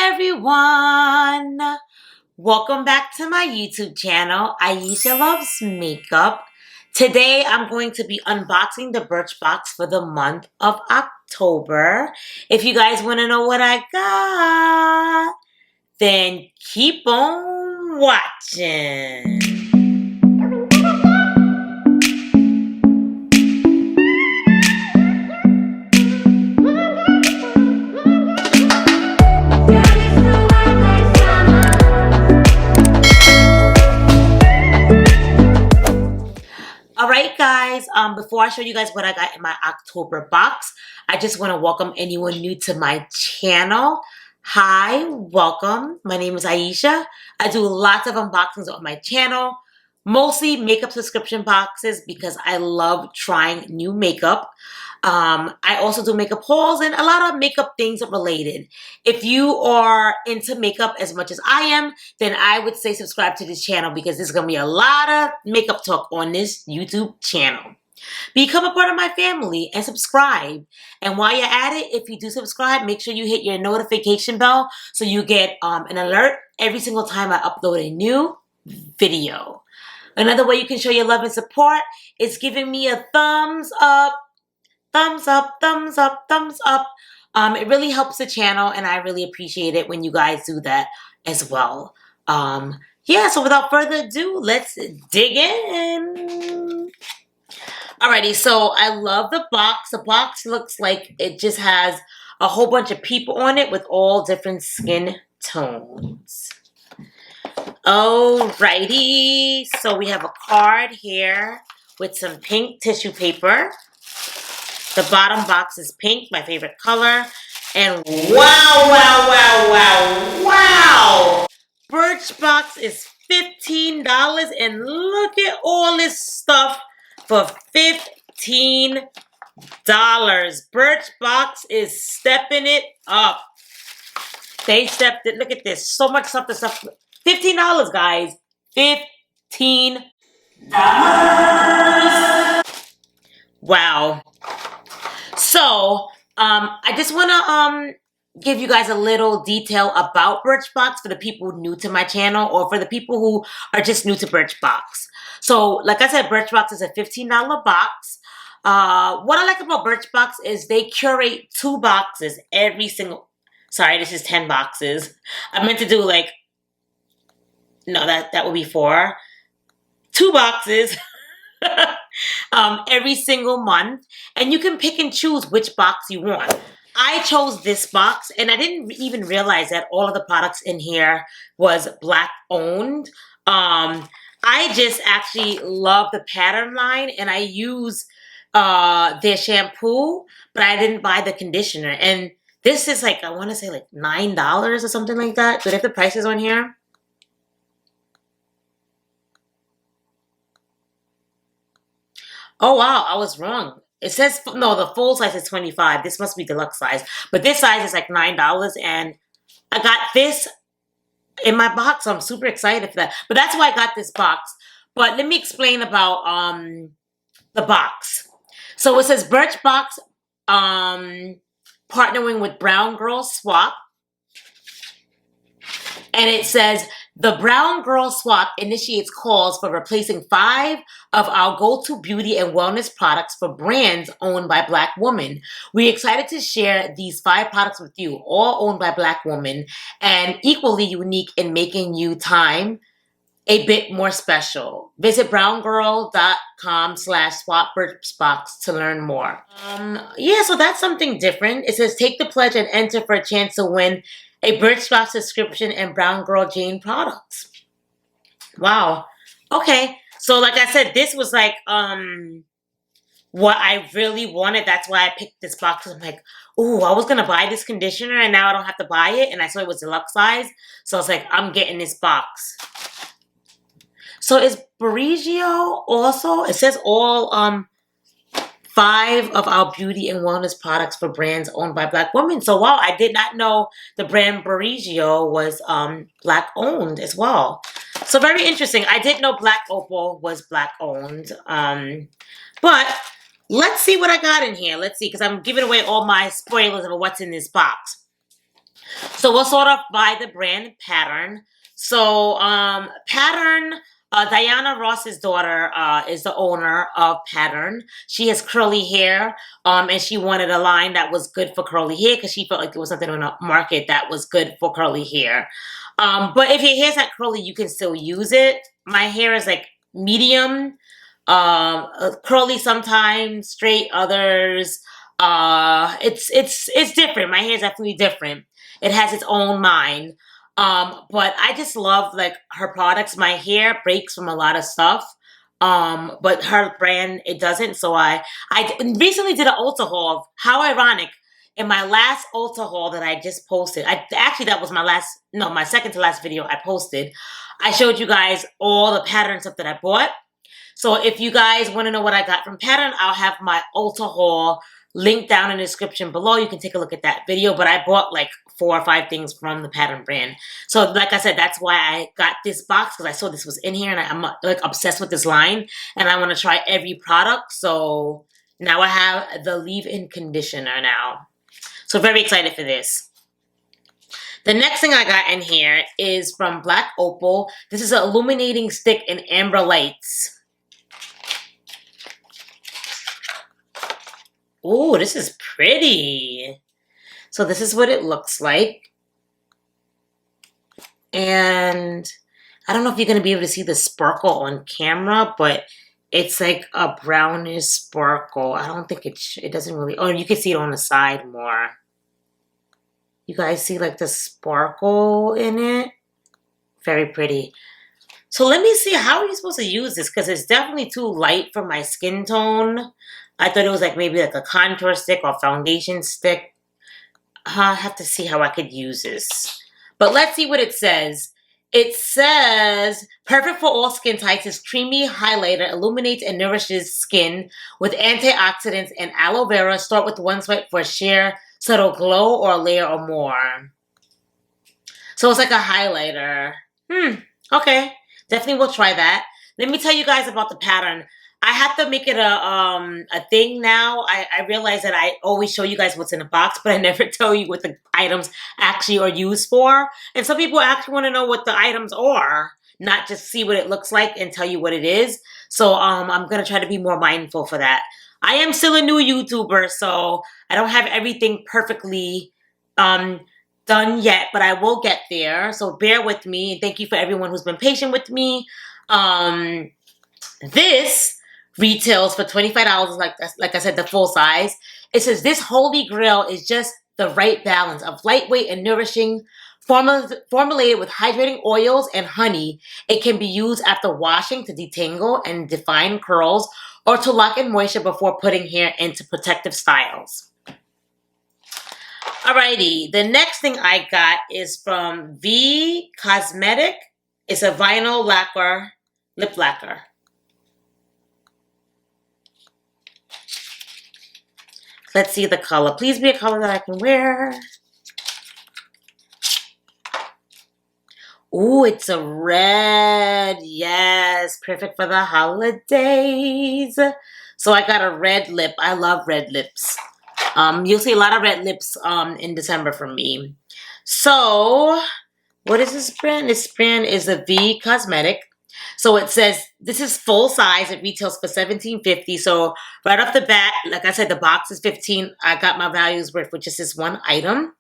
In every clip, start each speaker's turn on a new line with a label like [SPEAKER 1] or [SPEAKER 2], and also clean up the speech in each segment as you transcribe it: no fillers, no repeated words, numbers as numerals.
[SPEAKER 1] Hi everyone! Welcome back to my YouTube channel, Aisha Loves Makeup. Today I'm going to be unboxing the Birchbox for the month of October. If you guys want to know what I got, then keep on watching. Alright guys, before I show you guys what I got in my October box, I just want to welcome anyone new to my channel. Hi, welcome. My name is Aisha. I do lots of unboxings on my channel, mostly makeup subscription boxes because I love trying new makeup. I also do makeup hauls and a lot of makeup things related. If you are into makeup as much as I am, then I would say subscribe to this channel because there's going to be a lot of makeup talk on this YouTube channel. Become a part of my family and subscribe. And while you're at it, if you do subscribe, make sure you hit your notification bell so you get an alert every single time I upload a new video. Another way you can show your love and support is giving me a thumbs up. Thumbs up, thumbs up, thumbs up. It really helps the channel and I really appreciate it when you guys do that as well. Yeah, so without further ado, let's dig in. Alrighty, so I love the box. The box looks like it just has a whole bunch of people on it with all different skin tones. Alrighty, so we have a card here with some pink tissue paper. The bottom box is pink, my favorite color. And wow! Birchbox is $15 and look at all this stuff for $15. Birchbox is stepping it up. They stepped it. Look at this. So much stuff. $15, guys. $15. Wow. So, I just want to give you guys a little detail about Birchbox for the people new to my channel or for the people who are just new to Birchbox. So, like I said, Birchbox is a $15 box. What I like about Birchbox is they curate 2 boxes every single... Sorry, this is 10 boxes. I meant to do like... No, that would be 4. 2 boxes. Every single month, and you can pick and choose which box you want. I chose this box and I didn't even realize that all of the products in here was Black owned. I just actually love the pattern line and I use their shampoo, but I didn't buy the conditioner. And this is like, I want to say like $9 or something like that. Do they have the prices on here? Oh, wow, I was wrong. It says, no, the full size is $25. This must be deluxe size. But this size is like $9, and I got this in my box. So I'm super excited for that. But that's why I got this box. But let me explain about the box. So it says Birchbox partnering with Brown Girl Swap. And it says, the Brown Girl Swap initiates calls for replacing 5 of our go-to beauty and wellness products for brands owned by Black women. We're excited to share these 5 products with you, all owned by Black women, and equally unique in making you time a bit more special. Visit browngirl.com/swap-birchbox to learn more. Yeah, so that's something different. It says, take the pledge and enter for a chance to win a Birchbox subscription and Brown Girl Jane products. Wow. Okay. So like I said, this was like what I really wanted. That's why I picked this box. I'm like, oh, I was going to buy this conditioner and now I don't have to buy it. And I saw it was deluxe size. So I was like, I'm getting this box. So is Barigio also? It says all 5 of our beauty and wellness products for brands owned by Black women. So wow, I did not know the brand Barigio was Black owned as well. So very interesting. I did know Black Opal was Black owned. But let's see what I got in here. Let's see, because I'm giving away all my spoilers of what's in this box. So we'll sort off by the brand Pattern. So Pattern, Diana Ross's daughter is the owner of Pattern. She has curly hair, and she wanted a line that was good for curly hair because she felt like there was something on the market that was good for curly hair. But if your hair's not curly, you can still use it. My hair is like medium, curly sometimes, straight others. It's different. My hair is definitely different. It has its own mind. But I just love like her products. My hair breaks from a lot of stuff. But her brand, it doesn't. So I recently did an Ulta haul. How ironic. In my last Ulta haul that I just posted, actually that was my second to last video I posted. I showed you guys all the Pattern stuff that I bought. So if you guys want to know what I got from Pattern, I'll have my Ulta haul linked down in the description below. You can take a look at that video. But I bought like 4 or 5 things from the Pattern brand. So like I said, that's why I got this box, because I saw this was in here and I'm like obsessed with this line and I want to try every product. So now I have the leave-in conditioner now. So very excited for this. The next thing I got in here is from Black Opal. This is an illuminating stick in amber lights. Ooh, this is pretty. So this is what it looks like. And I don't know if you're going to be able to see the sparkle on camera, but it's like a brownish sparkle. I don't think it doesn't really, oh, you can see it on the side more. You guys see like the sparkle in it? Very pretty. So let me see, how are you supposed to use this? Because it's definitely too light for my skin tone. I thought it was like maybe like a contour stick or foundation stick. I have to see how I could use this. But let's see what it says. It says, perfect for all skin types. This creamy highlighter illuminates and nourishes skin with antioxidants and aloe vera. Start with one swipe for a sheer subtle glow or a layer or more. So it's like a highlighter. Okay. Definitely will try that. Let me tell you guys about the Pattern. I have to make it a thing now. I realize that I always show you guys what's in the box, but I never tell you what the items actually are used for. And some people actually want to know what the items are, not just see what it looks like and tell you what it is. So I'm going to try to be more mindful for that. I am still a new YouTuber, so I don't have everything perfectly done yet, but I will get there. So bear with me. And thank you for everyone who's been patient with me. This retails for $25, like I said, the full size. It says this holy grail is just the right balance of lightweight and nourishing, formulated with hydrating oils and honey. It can be used after washing to detangle and define curls or to lock in moisture before putting hair into protective styles. Alrighty, the next thing I got is from V Cosmetic. It's a vinyl lacquer, lip lacquer. Let's see the color. Please be a color that I can wear. Ooh, it's a red. Yes, perfect for the holidays. So I got a red lip. I love red lips. You'll see a lot of red lips in December from me. So, what is this brand? This brand is a V Cosmetic. So it says this is full size. It retails for $17.50. So right off the bat, like I said, the box is $15. I got my values worth with just this one item.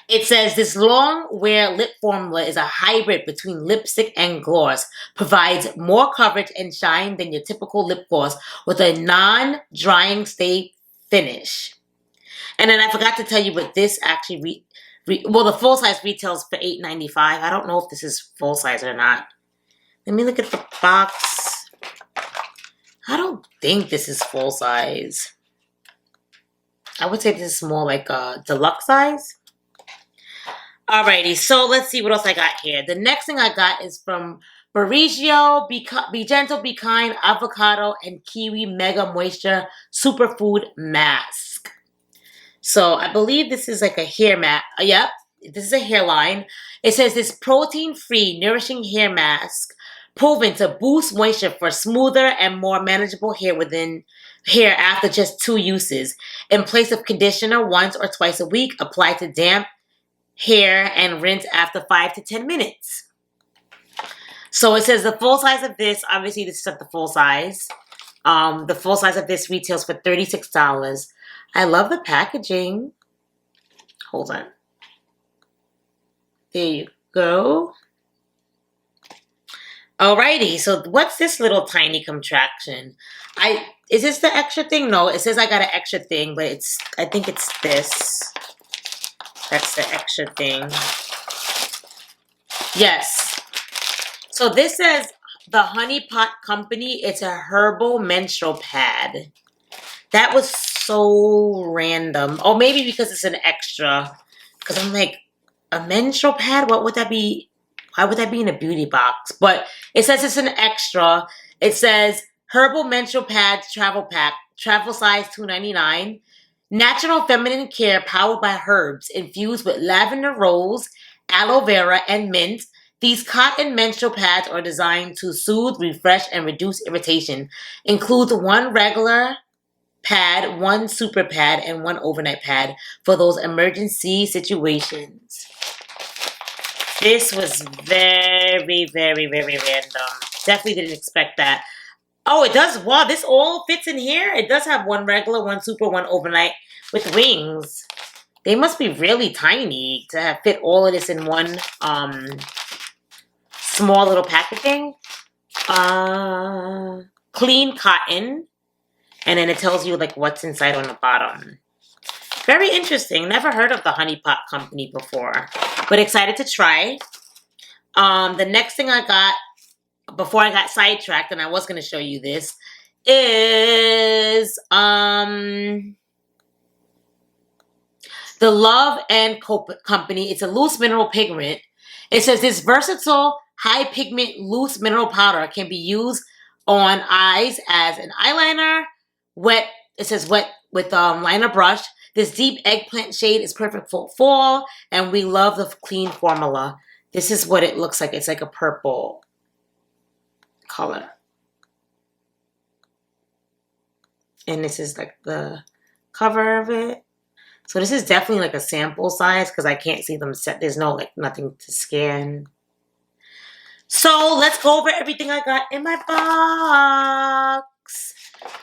[SPEAKER 1] It says this long wear lip formula is a hybrid between lipstick and gloss. Provides more coverage and shine than your typical lip gloss with a non-drying stay finish. And then I forgot to tell you what this actually well, the full size retails for $8.95. I don't know if this is full size or not. Let me look at the box. I don't think this is full size. I would say this is more like a deluxe size. Alrighty, so let's see what else I got here. The next thing I got is from Barigio, Be Gentle, Be Kind, Avocado, and Kiwi Mega Moisture Superfood Mask. So I believe this is like a hair mask. Yep, this is a hairline. It says this protein-free, nourishing hair mask proven to boost moisture for smoother and more manageable hair after just 2 uses. In place of conditioner once or twice a week, apply to damp hair and rinse after 5 to 10 minutes. So it says the full size of this, obviously this is at the full size. The full size of this retails for $36. I love the packaging. Hold on. There you go. Alrighty, so what's this little tiny contraction? Is this the extra thing? No, it says I got an extra thing, but I think it's this. That's the extra thing. Yes. So this says the Honey Pot Company. It's a herbal menstrual pad. That was so random. Or maybe because it's an extra. Because I'm like, a menstrual pad? What would that be? Why would that be in a beauty box? But it says it's an extra. It says herbal menstrual pads travel pack, travel size $2.99. Natural feminine care powered by herbs infused with lavender rose, aloe vera, and mint. These cotton menstrual pads are designed to soothe, refresh, and reduce irritation. Includes 1 regular pad, 1 super pad, and 1 overnight pad for those emergency situations. This was very, very, very random. Definitely didn't expect that. Oh, it does. Wow, this all fits in here. It does have 1 regular, 1 super, 1 overnight with wings. They must be really tiny to have fit all of this in one small little packaging. Clean cotton. And then it tells you like what's inside on the bottom. Very interesting. Never heard of the Honey Pot Company before. But excited to try. The next thing I got, before I got sidetracked, and I was going to show you this, is the Love and Company. It's a loose mineral pigment. It says this versatile, high pigment, loose mineral powder can be used on eyes as an eyeliner, wet. It says wet with liner brush. This deep eggplant shade is perfect for fall, and we love the clean formula. This is what it looks like. It's like a purple color. And this is like the cover of it. So this is definitely like a sample size because I can't see them set. There's no like nothing to scan. So let's go over everything I got in my box.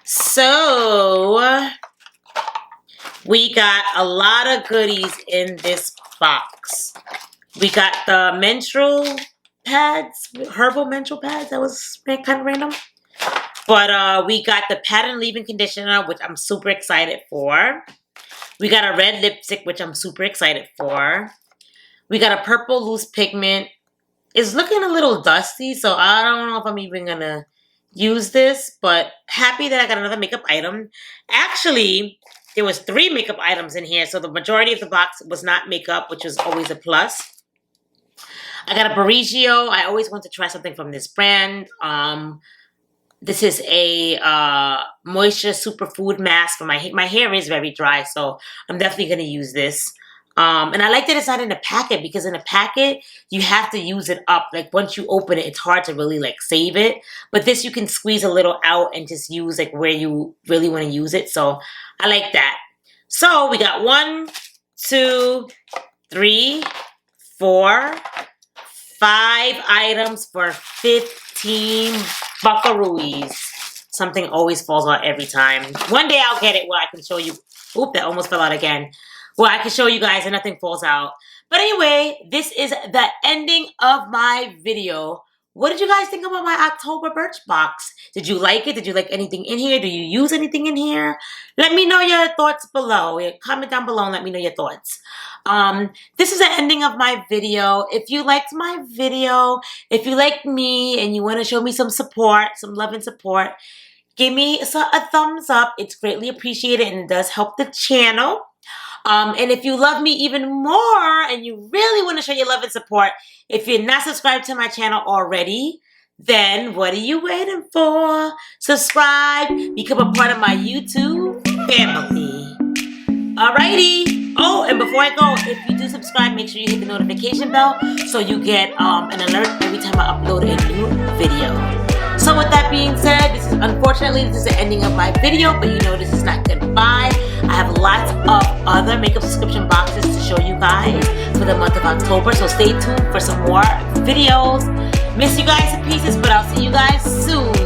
[SPEAKER 1] So we got a lot of goodies in this box. We got the menstrual pads, herbal menstrual pads. That was kind of random. But we got the pattern leave-in conditioner, which I'm super excited for. We got a red lipstick, which I'm super excited for. We got a purple loose pigment. It's looking a little dusty, so I don't know if I'm even going to use this. But happy that I got another makeup item. Actually, there was 3 makeup items in here, so the majority of the box was not makeup, which was always a plus. I got a Barigio. I always want to try something from this brand. This is a moisture superfood mask for my hair. My hair is very dry, so I'm definitely going to use this. And I like that it's not in a packet, because in a packet, you have to use it up. Like, once you open it, it's hard to really, like, save it. But this, you can squeeze a little out and just use, like, where you really want to use it. So I like that. So we got 1, 2, 3, 4, 5 items for 15 buckaroos. Something always falls out every time. One day I'll get it where I can show you. Oop, that almost fell out again. Where I can show you guys and nothing falls out. But anyway, this is the ending of my video. What did you guys think about my October Birchbox? Did you like it? Did you like anything in here? Do you use anything in here? Let me know your thoughts below. Comment down below and let me know your thoughts. This is the ending of my video. If you liked my video, if you like me and you want to show me some support, some love and support, give me a thumbs up. It's greatly appreciated and it does help the channel. And if you love me even more and you really want to show your love and support, if you're not subscribed to my channel already, then what are you waiting for? Subscribe, become a part of my YouTube family. Alrighty. Oh, and before I go, if you do subscribe, make sure you hit the notification bell so you get an alert every time I upload a new video. So with that being said, unfortunately, this is the ending of my video, but you know this is not goodbye. I have lots of other makeup subscription boxes to show you guys for for the month of October. So stay tuned for some more videos. Miss you guys to pieces, but I'll see you guys soon.